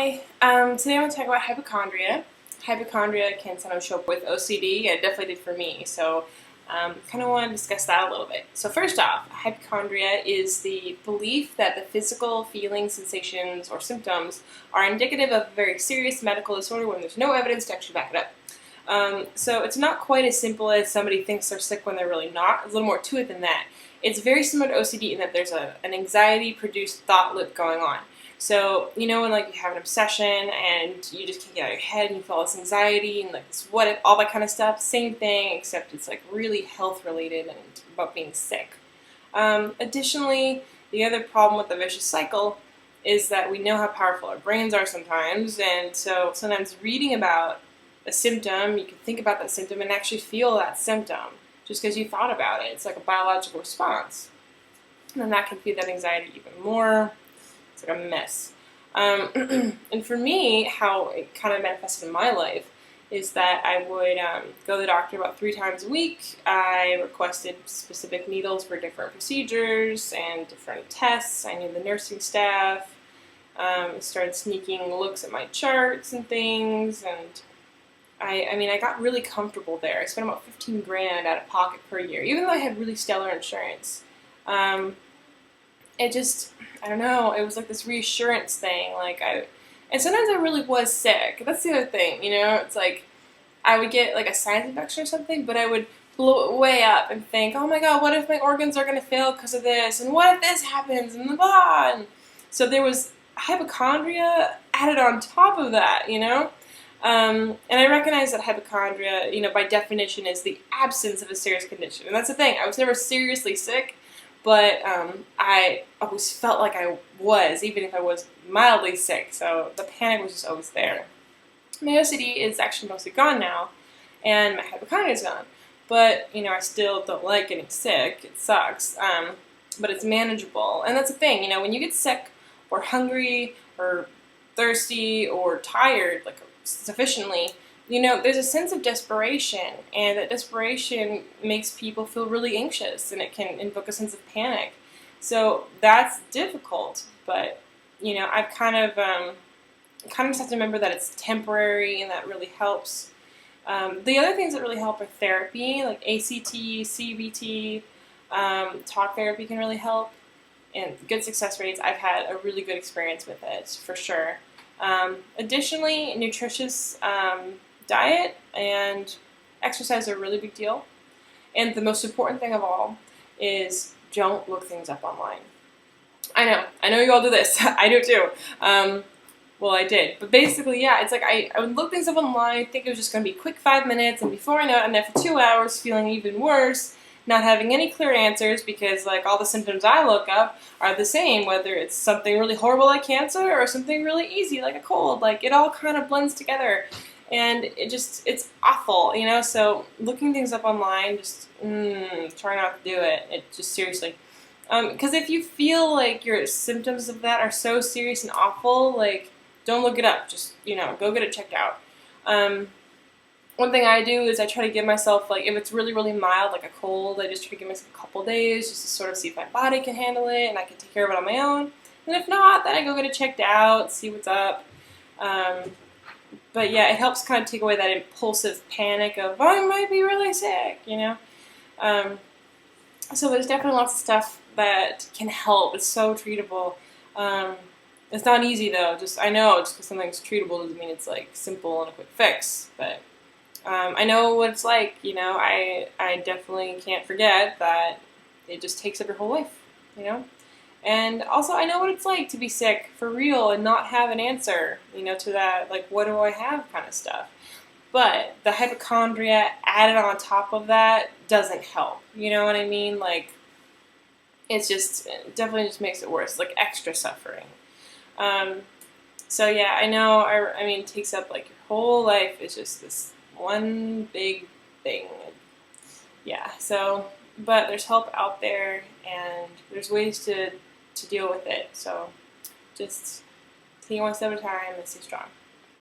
Hi, today I want to talk about hypochondria. Hypochondria can sometimes show up with OCD, and it definitely did for me, so kind of want to discuss that a little bit. So first off, hypochondria is the belief that the physical feelings, sensations, or symptoms are indicative of a very serious medical disorder when there's no evidence to actually back it up. So it's not quite as simple as somebody thinks they're sick when they're really not. There's a little more to it than that. It's very similar to OCD in that there's an anxiety-produced thought loop going on. So, you know, when like you have an obsession and you just can't get out of your head and you feel this anxiety and like this what if, all that kind of stuff, same thing, except it's like really health related and about being sick. Additionally, the other problem with the vicious cycle is that we know how powerful our brains are sometimes, and so sometimes reading about a symptom, you can think about that symptom and actually feel that symptom just because you thought about it. It's like a biological response. And then that can feed that anxiety even more. It's like a mess. And for me, how it kind of manifested in my life is that I would go to the doctor about 3 times a week. I requested specific needles for different procedures and different tests. I knew the nursing staff. Started sneaking looks at my charts and things, and I mean, I got really comfortable there. I spent about 15 grand out of pocket per year, even though I had really stellar insurance. It just, I don't know, it was like this reassurance thing, and sometimes I really was sick. That's the other thing, you know, it's like, I would get like a sinus infection or something, but I would blow it way up and think, oh my god, what if my organs are going to fail because of this, and what if this happens, and blah, and so there was hypochondria added on top of that, you know? And I recognize that hypochondria, you know, by definition is the absence of a serious condition, and that's the thing, I was never seriously sick, but I always felt like I was, even if I was mildly sick, so the panic was just always there. My OCD is actually mostly gone now, and my hypochondria is gone, but, you know, I still don't like getting sick. It sucks, but it's manageable, and that's the thing, you know, when you get sick or hungry or thirsty or tired, like sufficiently, you know, there's a sense of desperation, and that desperation makes people feel really anxious, and it can invoke a sense of panic. So that's difficult, but, you know, I've kind of just have to remember that it's temporary, and that really helps. The other things that really help are therapy, like ACT, CBT, talk therapy can really help, and good success rates. I've had a really good experience with it, for sure. Additionally, nutritious diet and exercise are a really big deal. And the most important thing of all is don't look things up online. I know you all do this. I do too. Well, I did. But basically, yeah, it's like I would look things up online, think it was just going to be a quick 5 minutes, and before I know it, I'm there for 2 hours feeling even worse, not having any clear answers because like all the symptoms I look up are the same, whether it's something really horrible like cancer or something really easy like a cold. Like it all kind of blends together, and it's awful, you know. So looking things up online, just try not to do it. It just seriously, because if you feel like your symptoms of that are so serious and awful, like don't look it up. Just, you know, go get it checked out. One thing I do is I try to give myself, like, if it's really, really mild, like a cold, I just try to give myself a couple days just to sort of see if my body can handle it and I can take care of it on my own. And if not, then I go get it checked out, see what's up. But yeah, it helps kind of take away that impulsive panic of, oh, I might be really sick, you know? So there's definitely lots of stuff that can help. It's so treatable. It's not easy, though. I know just because something's treatable doesn't mean it's, like, simple and a quick fix, but I know what it's like, you know. I definitely can't forget that it just takes up your whole life, you know. And also, I know what it's like to be sick for real and not have an answer, you know, to that, like, what do I have kind of stuff. But the hypochondria added on top of that doesn't help, you know what I mean? Like, it definitely just makes it worse. It's like extra suffering. So yeah, I know, I mean, it takes up, like, your whole life. It's just this one big thing. Yeah, so, but there's help out there, and there's ways to deal with it, so just take it one step at a time and stay strong.